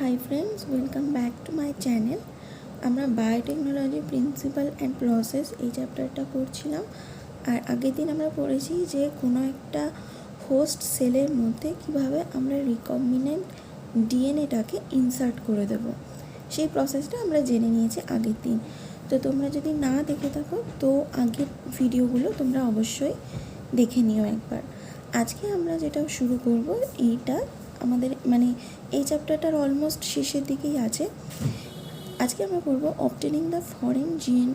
Hi friends, welcome back to my channel. আমরা biotechnology principal and process এই চ্যাপ্টারটা পড়ছিলাম। আর আগের দিন আমরা পড়েছি যে কোনো একটা হোস্ট সেলের মধ্যে কিভাবে আমরা রিকম্বিনেন্ট ডিএনএটাকে ইনসার্ট করে দেব, সেই প্রসেসটা আমরা জেনে নিয়েছি আগের দিন। তো তোমরা যদি না দেখে থাকো তো আগের ভিডিওগুলো তোমরা অবশ্যই দেখে নিও একবার। আজকে আমরা যেটা শুরু করব, এইটা আমাদের এই চ্যাপ্টারটার অলমোস্ট শেষের দিকেই আছে। আজকে আমরা করব অবটেনিং দ্য ফরেন জিন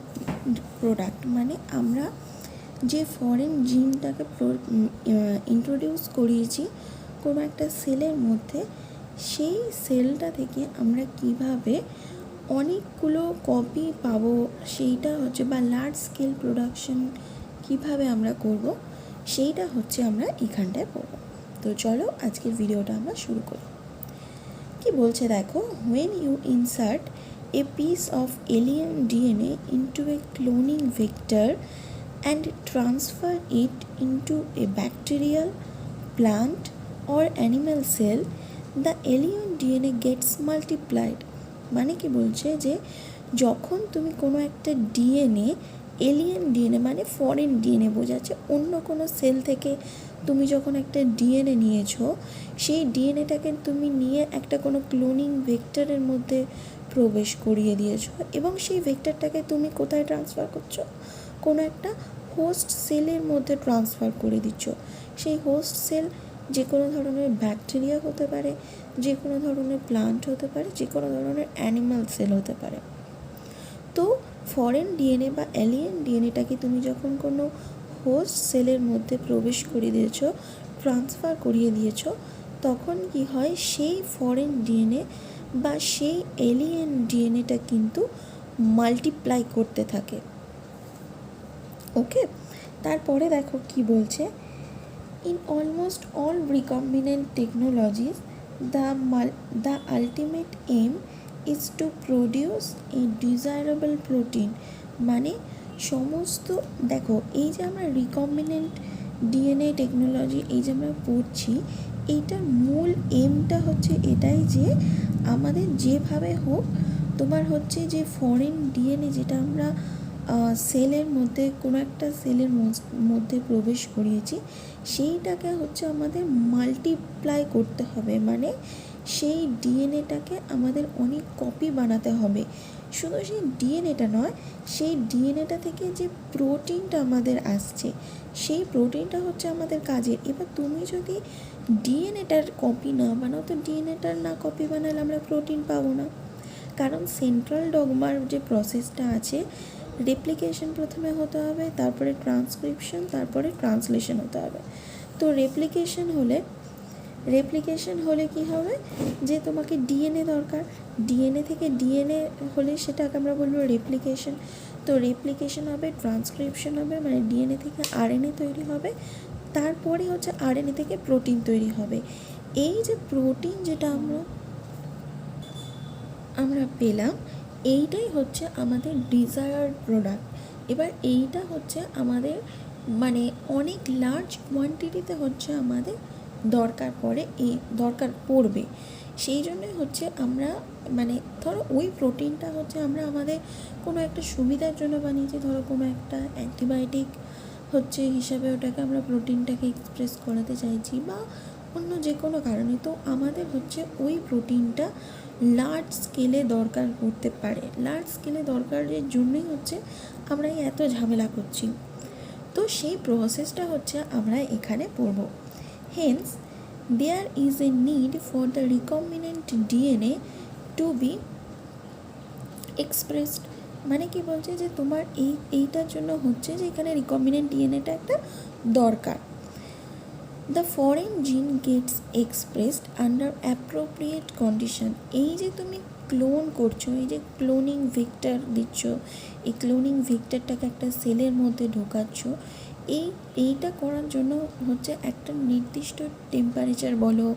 প্রোডাক্ট, মানে আমরা যে ফরেন জিনটাকে ইন্ট্রোডিউস করিয়েছি কোনো একটা সেলের মধ্যে, সেই সেলটা থেকে আমরা কিভাবে অনেকগুলো কপি পাবো, সেইটা হচ্ছে বা লার্জ স্কেল প্রোডাকশন কিভাবে আমরা করব, সেইটা হচ্ছে আমরা এখানটায় পড়ব। তো চলো আজকের ভিডিওটা আমরা শুরু করি। কি বলছে দেখো, when you insert a piece of alien DNA into a cloning vector and transfer it into a bacterial, plant or animal cell, the alien DNA gets multiplied. মানে কি বলছে যে যখন তুমি কোনো একটা ডিএনএ, এলিয়েন ডিএনএ মানে ফরেন ডিএনএ বোঝাচ্ছে, অন্য কোনো সেল থেকে তুমি যখন একটা ডিএনএ নিয়েছো, সেই ডিএনএটাকে তুমি নিয়ে একটা কোনো ক্লোনিং ভেক্টরের মধ্যে প্রবেশ করিয়ে দিয়েছো এবং সেই ভেক্টরটাকে তুমি কোথায় ট্রান্সফার করছো, কোনো একটা হোস্ট সেলের মধ্যে ট্রান্সফার করে দিচ্ছ। সেই হোস্ট সেল যে কোনো ধরনের ব্যাকটেরিয়া হতে পারে, যে কোনো ধরনের প্লান্ট হতে পারে, যে কোনো ধরনের অ্যানিমাল সেল হতে পারে। তো ফরেন ডিএনএ বা এলিয়েন ডিএনএটাকে তুমি যখন কোনো হোস্ট সেলের মধ্যে প্রবেশ করিয়ে দিয়েছো, ট্রান্সফার করিয়ে দিয়েছো, তখন কি হয়, সেই ফরেন ডিএনএ বা সেই এলিয়েন ডিএনএটা কিন্তু মাল্টিপ্লাই করতে থাকে। ওকে, তারপরে দেখো কি বলছে, in almost all recombinant technologies the ultimate aim is to produce a desirable protein। মানে সমস্ত দেখো, এই যে আমরা রিকম্বিনেন্ট ডিএনএ টেকনোলজি এই যে আমরা পড়ছি, এইটার মূল এমটা হচ্ছে এটাই যে আমাদের যেভাবে হোক তোমার হচ্ছে যে ফরেন ডিএনএ যেটা আমরা সেলের মধ্যে কোনো একটা সেলের মধ্যে প্রবেশ করিয়েছি, সেইটাকে হচ্ছে আমাদের মাল্টিপ্লাই করতে হবে। মানে সেই ডিএনএটাকে আমাদের অনেক কপি বানাতে হবে। শুধু সেই ডিএনএটা নয়, সেই ডিএনএটা থেকে যে প্রোটিনটা আমাদের আসছে, সেই প্রোটিনটা হচ্ছে আমাদের কাজের। এবার তুমি যদি ডিএনএটার কপি না বানাও, তো ডিএনএটার না কপি বানালে আমরা প্রোটিন পাবো না। কারণ সেন্ট্রাল ডগমার যে প্রসেসটা আছে, রেপ্লিকেশন প্রথমে হতে হবে, তারপরে ট্রান্সক্রিপশন, তারপরে ট্রান্সলেশন হতে হবে। তো রেপ্লিকেশন হলে কি হবে, যে তোমাকে ডিএনএ দরকার, ডিএনএ থেকে ডিএনএ হলে সেটাকে আমরা বলবো রেপ্লিকেশন। তো রেপ্লিকেশন হবে, ট্রান্সক্রিপশন হবে, মানে ডিএনএ থেকে আরএনএ তৈরি হবে, তারপরে হচ্ছে আরএনএ থেকে প্রোটিন তৈরি হবে। এই যে প্রোটিন যেটা আমরা পেলাম, এইটাই হচ্ছে আমাদের ডিজায়ার্ড প্রোডাক্ট। এবার এইটা হচ্ছে আমাদের মানে অনেক লার্জ কোয়ান্টিটিতে হচ্ছে আমাদের দরকার পড়বে। সেই জন্যই হচ্ছে আমরা ধরো ওই প্রোটিনটা হচ্ছে আমরা আমাদের কোনো একটা সুবিধার জন্য বানিয়েছি, ধরো কোনো একটা অ্যান্টিবায়োটিক হচ্ছে হিসাবে ওটাকে আমরা প্রোটিনটাকে এক্সপ্রেস করাতে চাইছি, বা অন্য যে কোনো কারণে। তো আমাদের হচ্ছে ওই প্রোটিনটা লার্জ স্কেলে দরকার পড়তে পারে। লার্জ স্কেলে দরকারের জন্যই হচ্ছে আমরা এত ঝামেলা করছি। তো সেই প্রসেসটা হচ্ছে আমরা এখানে পড়ব। Hence there is a need for the recombinant DNA to be expressed. মানে কি বলছে যে তোমার এইটার জন্য হচ্ছে যে এখানে রিকম্বিনেন্ট ডিএনএটা একটা দরকার। The foreign gene gets expressed under appropriate condition. এই যে তুমি ক্লোন করছো, এই যে ক্লোনিং ভেক্টর দিচ্ছ, এই ক্লোনিং ভেক্টরটাকে একটা সেলের মধ্যে ঢোকাচ্ছ, এইটা করার জন্য হচ্ছে একটা নির্দিষ্ট টেম্পারেচার বলো,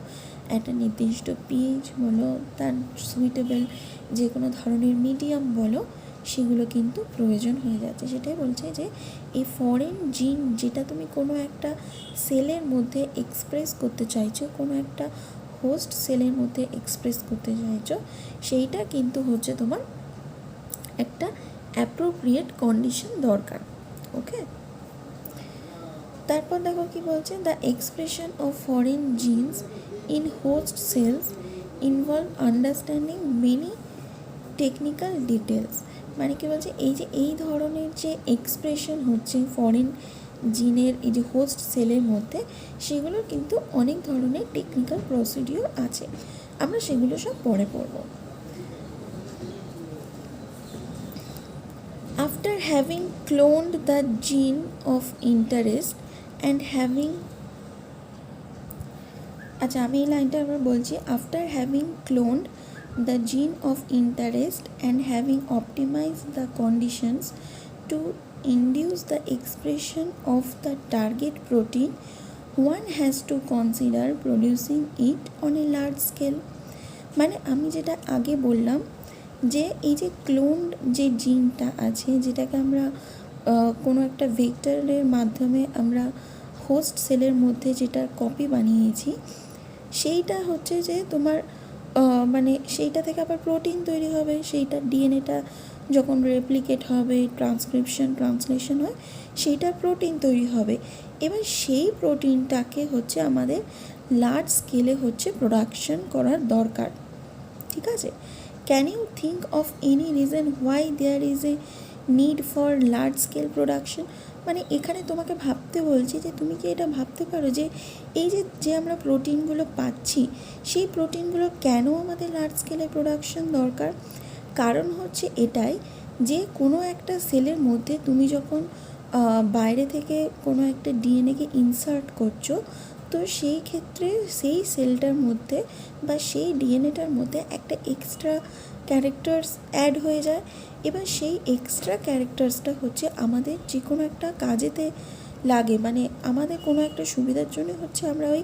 একটা নির্দিষ্ট পিএইচ বলো, তার সুইটেবল যে কোনো ধরনের মিডিয়াম বলো, সেগুলো কিন্তু প্রয়োজন হয়ে যাচ্ছে। সেটাই বলছে যে এই ফরেন জিন যেটা তুমি কোনো একটা সেলের মধ্যে এক্সপ্রেস করতে চাইছো, কোনো একটা হোস্ট সেলের মধ্যে এক্সপ্রেস করতে চাইছো সেইটা কিন্তু হচ্ছে তোমার একটা অ্যাপ্রোপ্রিয়েট কন্ডিশন দরকার। ওকে, তারপর দেখো কি বলছে, the expression of foreign genes in host cells involve understanding many technical details. মানে কি বলছে, এই ধরনের যে এক্সপ্রেশন হচ্ছে ফরেন জিনের এই যে হোস্ট সেলের মধ্যে, সেগুলোর কিন্তু অনেক ধরনের টেকনিক্যাল প্রসিডিওর আছে, আমরা সেগুলো সব পরে পড়ব। After having cloned the gene of interest and having আমি এই লাইনটা আবার বলছি, after having cloned the gene of interest and having optimise the conditions to induce the expression of the target protein, one has to consider producing it on a large scale. মানে আমি যেটা আগে বললাম যে এই যে ক্লোনড যে জিনটা আছে, যেটাকে আমরা কোনো একটা ভেক্টরের মাধ্যমে আমরা হোস্ট সেলের মধ্যে যেটা কপি বানিয়েছি, সেইটা হচ্ছে যে তোমার মানে সেইটা থেকে আবার প্রোটিন তৈরি হবে, সেইটার ডিএনএটা যখন রেপ্লিকেট হবে, ট্রান্সলেশন হয়, সেইটার প্রোটিন তৈরি হবে। এবার সেই প্রোটিনটাকে হচ্ছে আমাদের লার্জ স্কেলে হচ্ছে প্রোডাকশন করার দরকার। ঠিক আছে, can you think of any reason why there is a need for large scale production? মানে এখানে তোমাকে ভাবতে বলছি যে তুমি কি এটা ভাবতে পারো যে এই যে আমরা প্রোটিনগুলো পাচ্ছি, সেই প্রোটিনগুলো কেন আমাদের লার্জ স্কেলে প্রোডাকশন দরকার? কারণ হচ্ছে এটাই যে কোনো একটা সেলের মধ্যে তুমি যখন বাইরে থেকে কোনো একটা ডিএনএকে ইনসার্ট করছো, তো সেই ক্ষেত্রে সেই সেলটার মধ্যে বা সেই ডিএনএটার মধ্যে একটা এক্সট্রা ক্যারেক্টার্স অ্যাড হয়ে যায়। এবার সেই এক্সট্রা ক্যারেক্টার্সটা হচ্ছে আমাদের যে কোনো একটা কাজেতে লাগে, মানে আমাদের কোনো একটা সুবিধার জন্য হচ্ছে আমরা ওই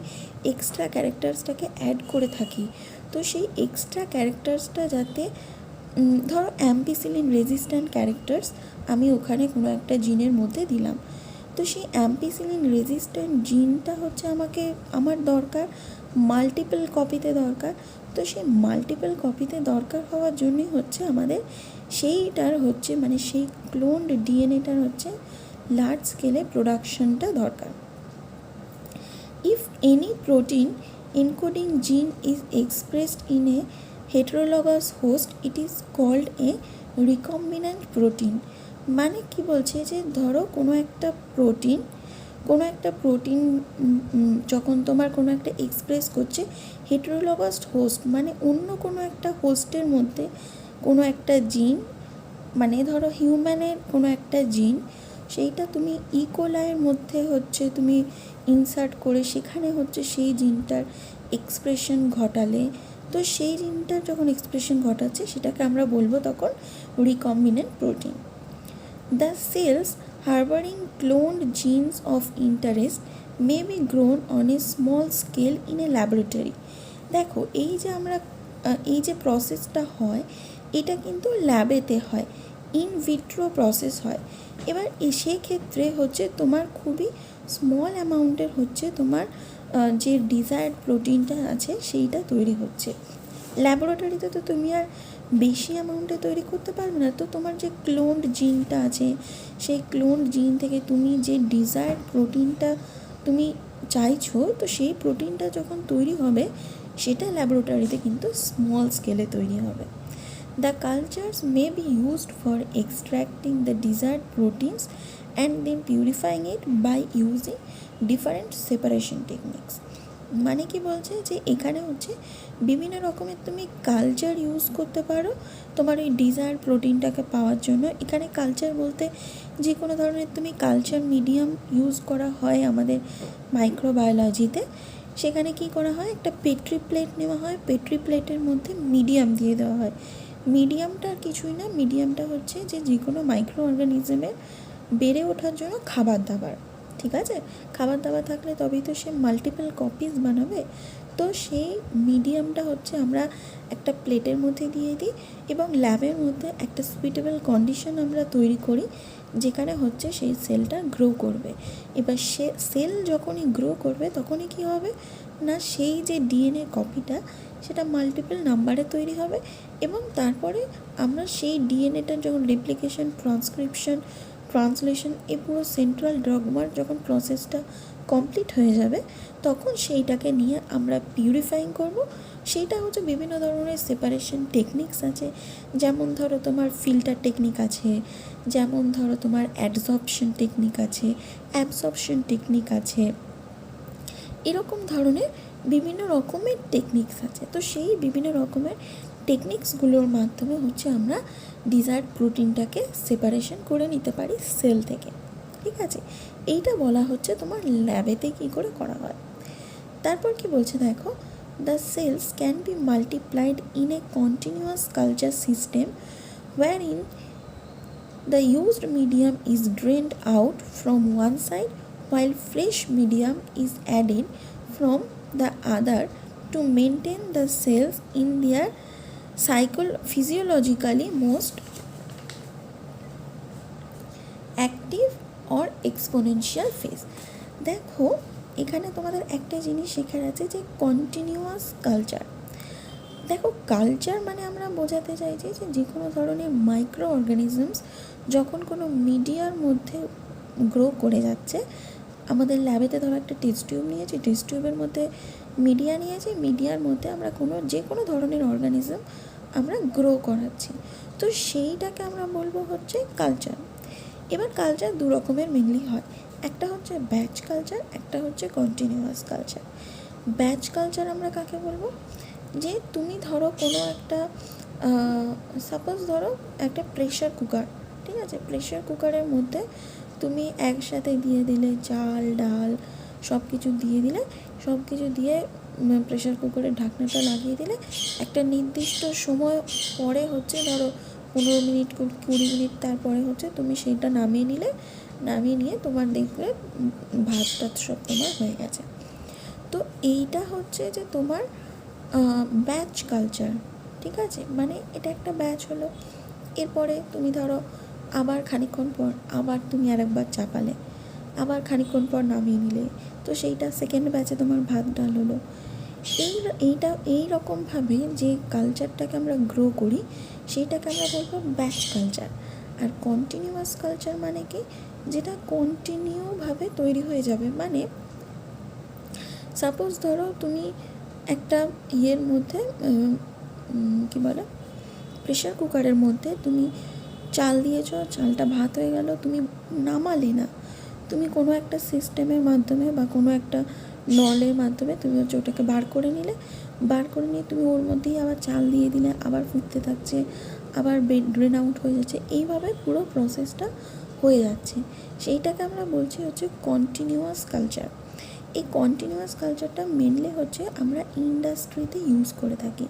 এক্সট্রা ক্যারেক্টার্সটাকে অ্যাড করে থাকি। তো সেই এক্সট্রা ক্যারেক্টার্সটা যাতে ধরো অ্যাম্পিসিলিন রেজিস্ট্যান্ট ক্যারেক্টার্স আমি ওখানে কোনো একটা জিনের মধ্যে দিলাম, তো সেই অ্যাম্পিসিলিন রেজিস্ট্যান্ট জিনটা হচ্ছে আমার দরকার মাল্টিপল কপিতে দরকার। তো সেই মাল্টিপল কপিতে দরকার হওয়ার জন্যই হচ্ছে আমাদের সেইটার হচ্ছে মানে সেই ক্লোনড ডিএনএটার হচ্ছে লার্জ স্কেলে প্রোডাকশনটা দরকার। If any protein encoding gene is expressed in a heterologous host, it is called a recombinant protein. মানে কি বলছে যে ধরো কোনো একটা প্রোটিন যখন তোমার কোনো একটা এক্সপ্রেস করছে হেটেরোলগাস হোস্ট, মানে অন্য কোনো একটা হোস্টের মধ্যে কোনো একটা জিন, মানে ধরো হিউম্যানের কোনো একটা জিন, সেইটা তুমি ইকোলাইয়ের মধ্যে হচ্ছে তুমি ইনসার্ট করে সেখানে হচ্ছে সেই জিনটার এক্সপ্রেশন ঘটালে, তো সেই জিনটার যখন এক্সপ্রেশন ঘটাচ্ছে সেটাকে আমরা বলবো তখন recombinant protein. The cells harboring cloned genes of interest may be grown on a small scale in a laboratory. দেখো এই যে প্রসেসটা হয় এটা কিন্তু ল্যাবেতে হয়, ইন ভিট্রো প্রসেস হয়। এবার সেক্ষেত্রে হচ্ছে তোমার খুবই স্মল অ্যামাউন্টের হচ্ছে তোমার যে ডিজায়ার্ড প্রোটিনটা আছে সেইটা তৈরি হচ্ছে। ল্যাবরেটরিতে তো তুমি আর বেশি অ্যামাউন্টে তৈরি করতে পারবে না। তো তোমার যে ক্লোনড জিনটা আছে সেই ক্লোনড জিন থেকে তুমি যে ডিজায়ার্ড প্রোটিনটা তুমি চাইছো, তো সেই প্রোটিনটা যখন তৈরি হবে সেটা ল্যাবরেটরিতে কিন্তু স্মল স্কেলে তৈরি হবে। The cultures may be used for extracting the desired proteins and then purifying it by using different separation techniques. মানে কি বলছে যে এখানে হচ্ছে বিভিন্ন রকমের তুমি কালচার ইউজ করতে পারো তোমার ওই ডিজায়ার প্রোটিনটাকে পাওয়ার জন্য। এখানে কালচার বলতে যে কোনো ধরনের তুমি কালচার মিডিয়াম ইউজ করা হয় আমাদের মাইক্রোবায়োলজিতে। সেখানে কি করা হয়, একটা পেট্রি প্লেট নেওয়া হয়, পেট্রি প্লেটের মধ্যে মিডিয়াম দিয়ে দেওয়া হয়। মিডিয়ামটা কিছুই না, মিডিয়ামটা হচ্ছে যে কোনো মাইক্রো অর্গানিজমের বেড়ে ওঠার জন্য খাবার দাবার। ঠিক আছে, খাবার দাবার থাকলে তবেই তো সে মাল্টিপল কপিজ বানাবে। তো সেই মিডিয়ামটা হচ্ছে আমরা একটা প্লেটের মধ্যে দিয়ে দিই এবং ল্যাবের মধ্যে একটা সুইটেবল কন্ডিশন আমরা তৈরি করি যেখানে হচ্ছে সেই সেলটা গ্রো করবে। এবার সে সেল যখনই গ্রো করবে তখনই কী হবে, না সেই যে ডিএনএ কপিটা সেটা মাল্টিপল নাম্বারে তৈরি হবে, এবং তারপরে আমরা সেই ডিএনএটার যখন রেপ্লিকেশন, ট্রান্সক্রিপশন, ট্রান্সলেশন, এই পুরো সেন্ট্রাল ডগমার যখন প্রসেসটা কমপ্লিট হয়ে যাবে, তখন সেইটাকে নিয়ে আমরা পিউরিফাইং করব। সেইটা হচ্ছে বিভিন্ন ধরনের সেপারেশন টেকনিক্স আছে, যেমন ধরো তোমার ফিল্টার টেকনিক আছে, যেমন ধরো তোমার অ্যাডসর্পশন টেকনিক আছে, অ্যাবসর্পশন টেকনিক আছে, এরকম ধরনের বিভিন্ন রকমের টেকনিক্স আছে। তো সেই বিভিন্ন রকমের টেকনিক্সগুলোর মাধ্যমে হচ্ছে আমরা ডিজায়ার্ড প্রোটিনটাকে সেপারেশন করে নিতে পারি সেল থেকে। ঠিক আছে, এইটা বলা হচ্ছে তোমার ল্যাবেতে কী করে করা হয়। তারপর কি বলছে দেখো, the cells can be multiplied in a continuous culture system wherein the used medium is drained out from one side while fresh medium is added from the other to maintain the cells in their physiologically most active or exponential phase। দেখো এখানে তোমাদের একটা জিনিস শেখার আছে যে continuous culture. দেখো culture মানে আমরা বোঝাতে চাইছি যে কোনো ধরনের মাইক্রো অর্গানিজমস যখন কোনো মিডিয়ার মধ্যে গ্রো করে যাচ্ছে, আমাদের ল্যাবেতে ধরো একটা টেস্ট টিউব নিয়েছি, টেস্ট টিউবের মধ্যে মিডিয়া নিয়েছি, মিডিয়ার মধ্যে আমরা যে কোনো ধরনের অর্গানিজম আমরা গ্রো করাচ্ছি, তো সেইটাকে আমরা বলবো হচ্ছে কালচার। এবার কালচার দু রকমের মেনলি হয়, একটা হচ্ছে ব্যাচ কালচার, একটা হচ্ছে কন্টিনিউয়াস কালচার। ব্যাচ কালচার আমরা কাকে বলবো, যে তুমি ধরো কোনো একটা সাপোজ ধরো একটা প্রেশার কুকার, ঠিক আছে, প্রেশার কুকারের মধ্যে তুমি একসাথে দিয়ে দিলে চাল ডাল সব কিছু দিয়ে দিলে, সব কিছু দিয়ে প্রেশার কুকারের ঢাকনাটা লাগিয়ে দিলে, একটা নির্দিষ্ট সময় পরে হচ্ছে ধরো 15 মিনিট 20 মিনিট তারপরে হচ্ছে তুমি সেইটা নামিয়ে নিলে, নামিয়ে নিয়ে তোমার দেখবে ভাত টাত সব তোমার হয়ে গেছে। তো এইটা হচ্ছে যে তোমার ব্যাচ কালচার। ঠিক আছে, মানে এটা একটা ব্যাচ হলো, এরপরে তুমি ধরো আবার খানিকক্ষণ পর আবার তুমি আরেকবার চাপালে, আবার খানিকক্ষণ পর নামিয়ে নিলে, তো সেইটা সেকেন্ড ব্যাচে তোমার ভাত ডাল হলো। এই রকমভাবে যে কালচারটাকে আমরা গ্রো করি সেইটাকে আমরা বলবো ব্যাচ কালচার। আর কন্টিনিউয়াস কালচার মানে কি, যেটা কন্টিনিউভাবে তৈরি হয়ে যাবে। মানে সাপোজ ধরো তুমি একটা ইয়ের মধ্যে কী বলে প্রেশার কুকারের মধ্যে তুমি চাল দিয়েছো, চালটা ভাত হয়ে গেল, তুমি নামালে না, তুমি কোনো একটা সিস্টেমের মাধ্যমে বা কোনো একটা নলের মাধ্যমে তুমি হচ্ছে ওটাকে বার করে নিলে, বার করে নিয়ে তুমি ওর মধ্যেই আবার চাল দিয়ে দিলে, আবার ফুটতে থাকছে, আবার ড্রেন আউট হয়ে যাচ্ছে, এইভাবে পুরো প্রসেসটা হয়ে যাচ্ছে। সেইটাকে আমরা বলছি হচ্ছে কন্টিনিউয়াস কালচার। এই কন্টিনিউয়াস কালচারটা মেনলি হচ্ছে আমরা ইন্ডাস্ট্রিতে ইউজ করে থাকি।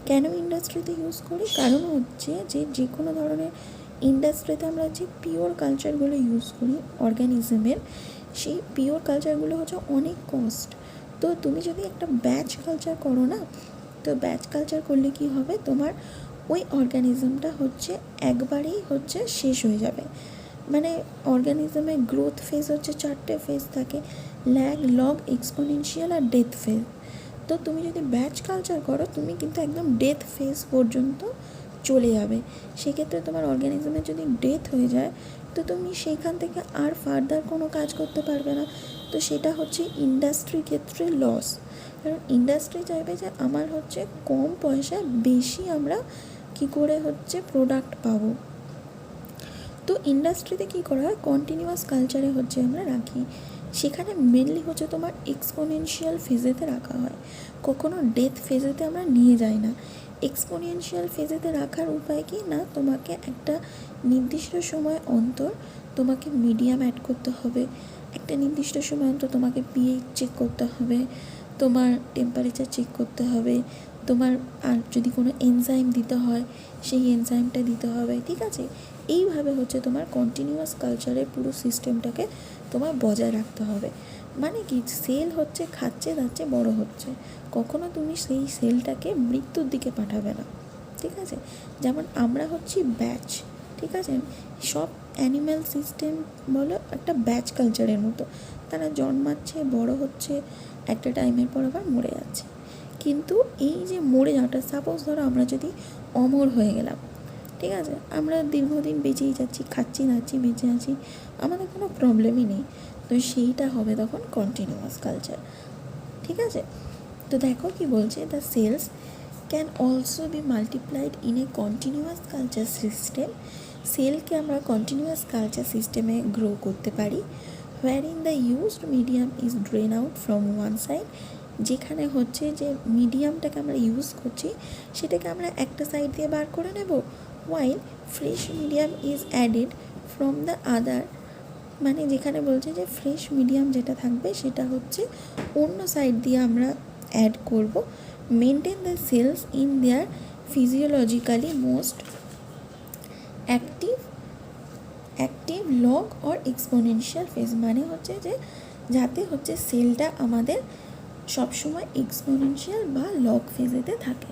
কেন ইন্ডাস্ট্রিতে ইউজ করি, কারণ হচ্ছে যে কোনো ধরনের ইন্ডাস্ট্রিতে আমরা যে পিওর কালচারগুলো ইউজ করি অর্গানিজমের, সেই পিওর কালচারগুলো হচ্ছে অনেক কস্ট। তো তুমি যদি একটা ব্যাচ কালচার করো না, তো ব্যাচ কালচার করলে কি হবে, তোমার ওই অর্গানিজমটা হচ্ছে একবারেই হচ্ছে শেষ হয়ে যাবে। মানে অর্গানিজমের গ্রোথ ফেজ হচ্ছে 4টে ফেজ থাকে, ল্যাগ, লগ, এক্সপোনেনশিয়াল আর ডেথ ফেজ। তো তুমি যদি ব্যাচ কালচার করো তুমি কিন্তু একদম ডেথ ফেজ পর্যন্ত চলে যাবে। সেক্ষেত্রে তোমার অর্গানিজমের যদি ডেথ হয়ে যায় তো তুমি সেইখান থেকে আর ফার্দার কোনো কাজ করতে পারবে না। তো সেটা হচ্ছে ইন্ডাস্ট্রির ক্ষেত্রে লস, কারণ ইন্ডাস্ট্রি চাইবে যে আমার হচ্ছে কম পয়সায় বেশি আমরা কী করে হচ্ছে প্রোডাক্ট পাবো। তো ইন্ডাস্ট্রিতে কী করা হয়, কন্টিনিউয়াস কালচারে হচ্ছে আমরা রাখি, সেখানে মেনলি হচ্ছে তোমার এক্সপোনেনশিয়াল ফেজেতে রাখা হয়, কখনো ডেথ ফেজেতে আমরা নিয়ে যাই না। এক্সপোনেনশিয়াল ফেজেতে রাখার উপায় কি না, তোমাকে একটা নির্দিষ্ট সময় অন্তর তোমাকে মিডিয়াম অ্যাড করতে হবে, একটা নির্দিষ্ট সময় অন্তর তোমাকে পিএইচ চেক করতে হবে, তোমার টেম্পারেচার চেক করতে হবে, তোমার আর যদি কোনো এনজাইম দিতে হয় সেই এনজাইমটা দিতে হবে। ঠিক আছে, এইভাবে হচ্ছে তোমার কন্টিনিউয়াস কালচারের পুরো সিস্টেমটাকে তোমার বজায় রাখতে হবে। মানে কি, সেল হচ্ছে খাচ্ছে দাচ্ছে বড় হচ্ছে, কখনো তুমি সেই সেলটাকে মৃত্যুর দিকে পাঠাবে না। ঠিক আছে, যেমন আমরা হচ্ছি ব্যাচ। ঠিক আছে, সব অ্যানিম্যাল সিস্টেম বলো একটা ব্যাচ কালচারের মতো, তারা জন্মাচ্ছে, বড় হচ্ছে, একটা টাইমের পর আবার মরে যাচ্ছে। কিন্তু এই যে মরে যাওয়াটা, সাপোজ ধরো আমরা যদি অমর হয়ে গেলাম, ঠিক আছে, আমরা দীর্ঘদিন বেঁচেই যাচ্ছি, খাচ্ছি নাচ্ছি বেঁচে আছি, আমাদের কোনো প্রবলেমই নেই, তো সেইটা হবে তখন কন্টিনিউয়াস কালচার। ঠিক আছে, তো দেখো কি বলছে, the cells can also be multiplied in a continuous culture system. সেলকে আমরা কন্টিনিউয়াস কালচার সিস্টেমে গ্রো করতে পারি, wherein the used medium is drain out from one side, যেখানে হচ্ছে যে মিডিয়ামটাকে আমরা ইউজ করছি সেটাকে আমরা একটা সাইড দিয়ে বার করে নেব, while fresh medium is added from the other, মানে যেখানে বলছে যে ফ্রেশ মিডিয়াম যেটা থাকবে সেটা হচ্ছে অন্য সাইড দিয়ে আমরা অ্যাড করব। Maintain the cells in their physiologically most active log or exponential phase, মানে হচ্ছে যে যাতে হচ্ছে সেলটা আমাদের সবসময় এক্সপোনেনশিয়াল বা লগ ফেজেতে থাকে।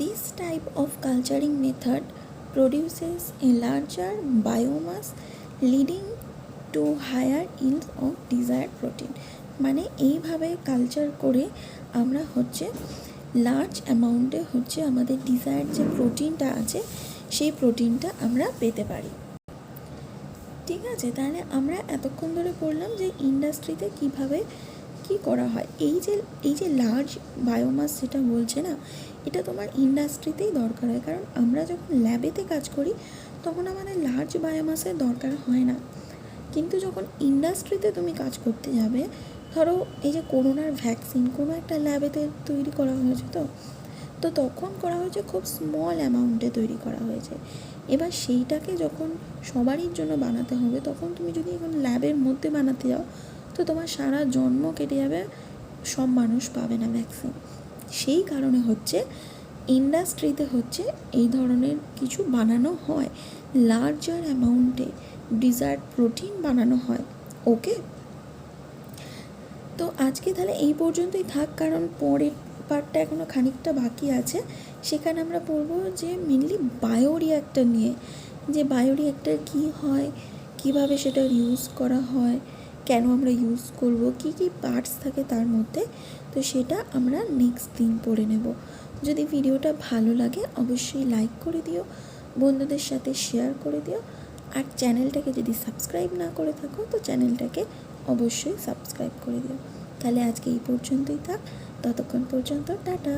This type of culturing method produces a larger biomass leading to higher yields of desired protein, মানে এইভাবে কালচার করে আমরা হচ্ছে লার্জ অ্যামাউন্টে হচ্ছে আমাদের ডিজায়ার্ড যে প্রোটিনটা আছে সেই প্রোটিনটা আমরা পেতে পারি। ঠিক আছে, তাহলে আমরা এতক্ষণ ধরে পড়লাম যে ইন্ডাস্ট্রিতে কীভাবে কী করা হয়। এই যে লার্জ বায়োমাস যেটা বলছে না, এটা তোমার ইন্ডাস্ট্রিতেই দরকার হয়, কারণ আমরা যখন ল্যাবেতে কাজ করি তখন আমাদের লার্জ বায়োমাসের দরকার হয় না, কিন্তু যখন ইন্ডাস্ট্রিতে তুমি কাজ করতে যাবে, ধরো এই যে করোনার ভ্যাকসিন কোনো একটা ল্যাবেতে তৈরি করা হয়েছে, তো তখন করা হয়েছে খুব স্মল অ্যামাউন্টে তৈরি করা হয়েছে। এবার সেইটাকে যখন সবারই জন্য বানাতে হবে, তখন তুমি যদি এখন ল্যাবের মধ্যে বানাতে যাও তো তোমার সারা জন্ম কেটে যাবে, সব মানুষ পাবে না ভ্যাকসিন। সেই কারণে হচ্ছে ইন্ডাস্ট্রিতে হচ্ছে এই ধরনের কিছু বানানো হয়, লার্জার অ্যামাউন্টে ডিজায়ার্ড প্রোটিন বানানো হয়। ওকে, তো আজকে তাহলে এই পর্যন্তই থাক, কারণ পরের পার্টটা এখনও খানিকটা বাকি আছে, সেখানে আমরা পড়বো যে মেনলি বায়োরিঅ্যাক্টর নিয়ে, যে বায়োরিঅ্যাক্টর কী হয়, কিভাবে সেটা ইউজ করা হয়, কেন আমরা ইউজ করব, কি কি পার্টস থাকে তার মধ্যে, তো সেটা আমরা নেক্সট দিন পড়ে নেব। যদি ভিডিওটা ভালো লাগে অবশ্যই লাইক করে দিও, বন্ধুদের সাথে শেয়ার করে দিও, আর চ্যানেলটাকে যদি সাবস্ক্রাইব না করে থাকো তো চ্যানেলটাকে অবশ্যই সাবস্ক্রাইব করে দিও। তাহলে আজকে এই পর্যন্তই থাক, ততক্ষণ পর্যন্ত টাটা।